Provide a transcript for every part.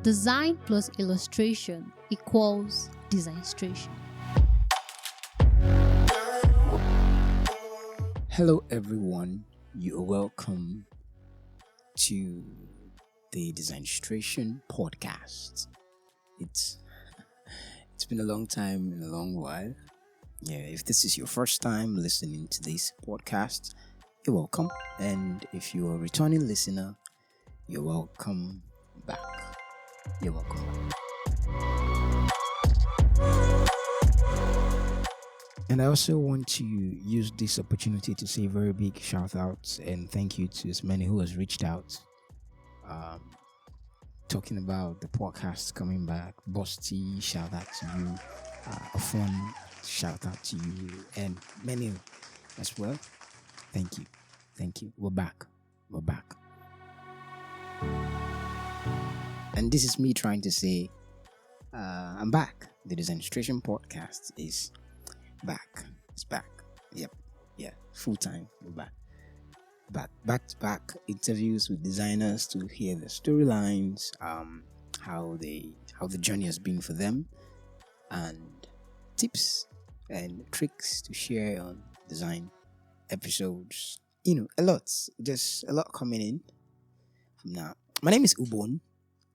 Design plus illustration equals Designstration. Hello everyone, you are welcome to the Designstration Podcast. It's been a long time and a long while. Yeah, if this is your first time listening to this podcast, you're welcome. And if you're a returning listener, you're welcome back. You're welcome back. And I also want to use this opportunity to say a very big shout out and thank you to as many who has reached out, talking about the podcast coming back. Busty, shout out to you. A fun shout out to you, and many as well. Thank you. We're back. And this is me trying to say, I'm back. The Designstration Podcast is back. It's back. Yep. Yeah. Full time. We're back. Back interviews with designers to hear the storylines, how the journey has been for them, and tips and tricks to share on design episodes. Just a lot coming in from now. My name is Ubon.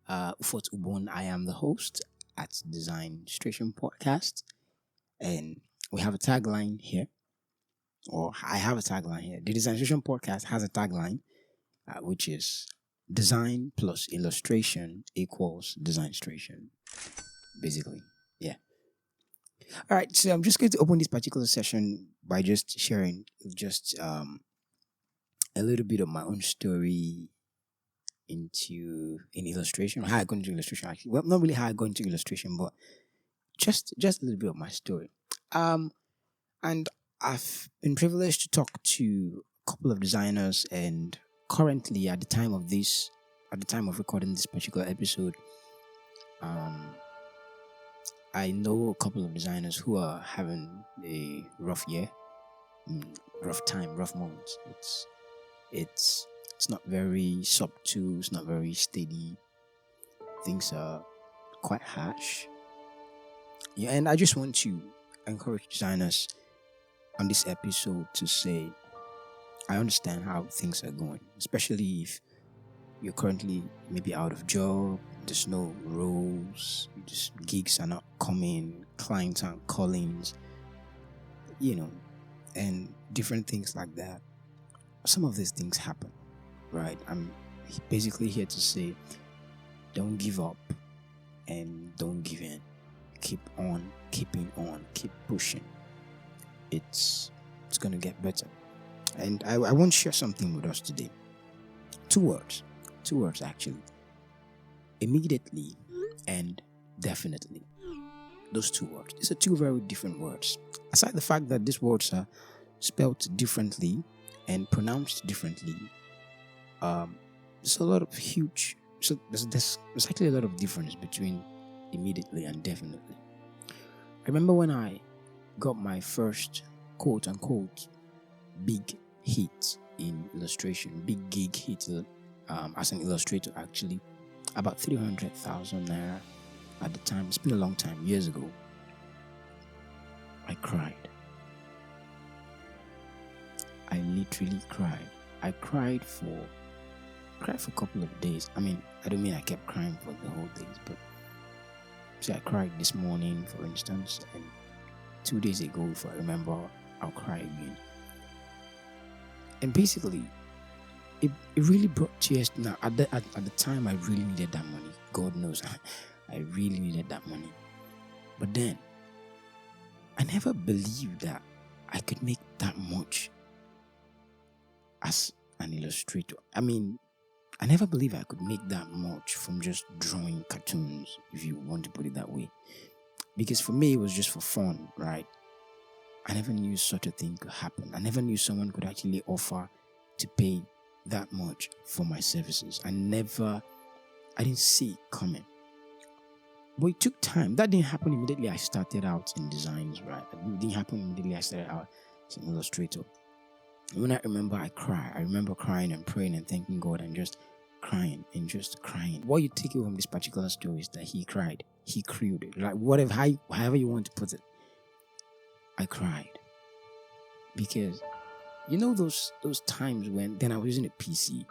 Ufot Ubon. I am the host at Designstration Podcast, and we have a tagline here, or I have a tagline here. The Designstration Podcast has a tagline, which is design plus illustration equals Designstration. Basically, yeah. All right, so I'm just going to open this particular session by just sharing a little bit of my own story in illustration. How I got into illustration, actually. Well, not really how I got into illustration, but just a little bit of my story. And I've been privileged to talk to a couple of designers, and currently at the time of recording this particular episode, I know a couple of designers who are having a rough year, rough time, rough moments. It's not very subtle, it's not very steady. Things are quite harsh. Yeah, and I just want to encourage designers on this episode to say, I understand how things are going, especially if you're currently maybe out of job, there's no roles, just gigs are not coming, clients aren't calling, and different things like that. Some of these things happen, right? I'm basically here to say, don't give up and don't give in. Keep on keeping on, keep pushing. It's gonna get better. And I want to share something with us today. Two words actually. Immediately and definitely. Those two words. These are two very different words. Aside the fact that these words are spelled differently and pronounced differently, there's actually a lot of difference between immediately and definitely. I remember when I got my first quote unquote big hit in illustration, big gig hit as an illustrator, actually, about 300,000 naira at the time. It's been a long time, years ago. I cried. I literally cried. I cried for a couple of days. I don't mean I kept crying for the whole days, but I cried this morning, for instance, and 2 days ago, if I remember, I'll cry again. And basically, it really brought tears. Now, at the time, I really needed that money. God knows, I really needed that money. But then, I never believed that I could make that much as an illustrator. I never believed I could make that much from just drawing cartoons, if you want to put it that way. Because for me, it was just for fun, right? I never knew such a thing could happen. I never knew someone could actually offer to pay that much for my services. I didn't see it coming. But it took time. That didn't happen immediately I started out in designs, right? It didn't happen immediately I started out as an illustrator. When I remember, I cry. I remember crying and praying and thanking God and just crying and just crying. What you take away from this particular story is that he cried. He cried. Like whatever, however you want to put it. I cried. Because those times when then I was using a PC.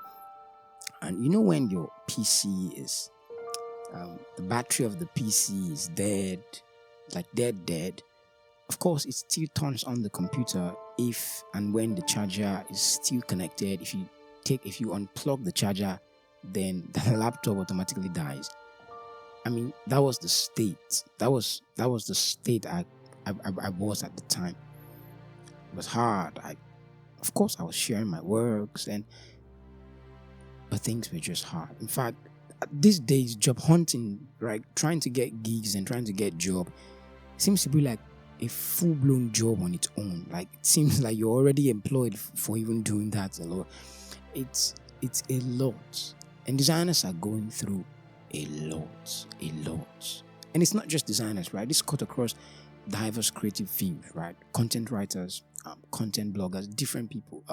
And when your PC is the battery of the PC is dead, like dead. Of course, it still turns on the computer if and when the charger is still connected. If you unplug the charger, then the laptop automatically dies. I mean, that was the state. That was the state I was at the time. It was hard. Of course, I was sharing my works, but things were just hard. In fact, these days, job hunting, right, trying to get gigs and trying to get job, seems to be like a full-blown job on its own. Like, it seems like you're already employed for even doing that a lot. It's a lot. And designers are going through a lot. And it's not just designers, right? This cut across diverse creative fields, right? Content writers, content bloggers, different people,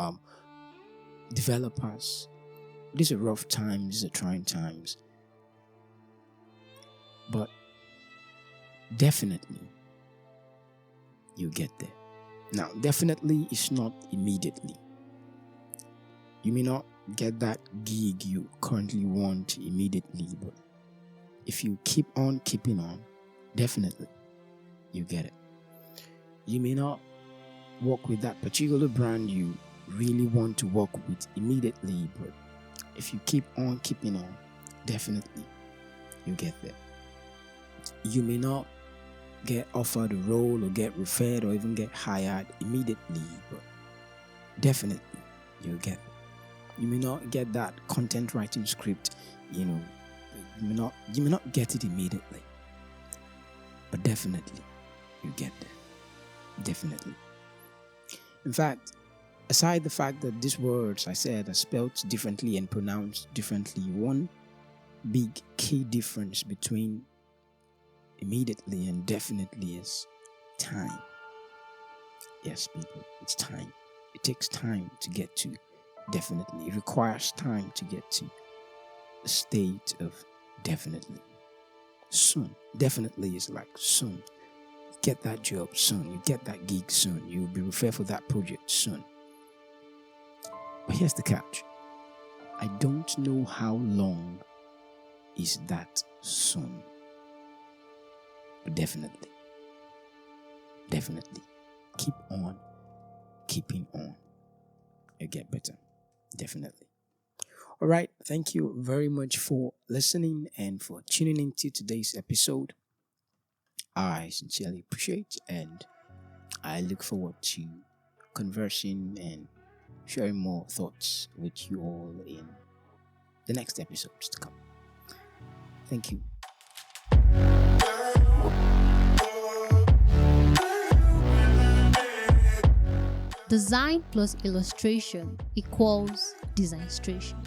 developers. These are rough times, these are trying times. But definitely, you get there. Now, definitely it's not immediately. You may not get that gig you currently want immediately, but if you keep on keeping on, definitely you get it. You may not work with that particular brand you really want to work with immediately, but if you keep on keeping on, definitely you get there. You may not get offered a role or get referred or even get hired immediately, but definitely you'll get it. You may not get that content writing script, you may not get it immediately, but definitely you get there. Definitely. In fact, aside the fact that these words I said are spelled differently and pronounced differently, one big key difference between immediately and definitely is time. Yes, people, it's time. It takes time to get to definitely. It requires time to get to the state of definitely. Soon. Definitely is like soon. You get that job soon. You get that gig soon. You'll be referred for that project soon. But here's the catch. I don't know how long is that soon. But definitely keep on keeping on. You get better. Definitely. All right. Thank you very much for listening and for tuning into today's episode. I sincerely appreciate and I look forward to conversing and sharing more thoughts with you all in the next episodes to come. Thank you. Design plus illustration equals Designstration.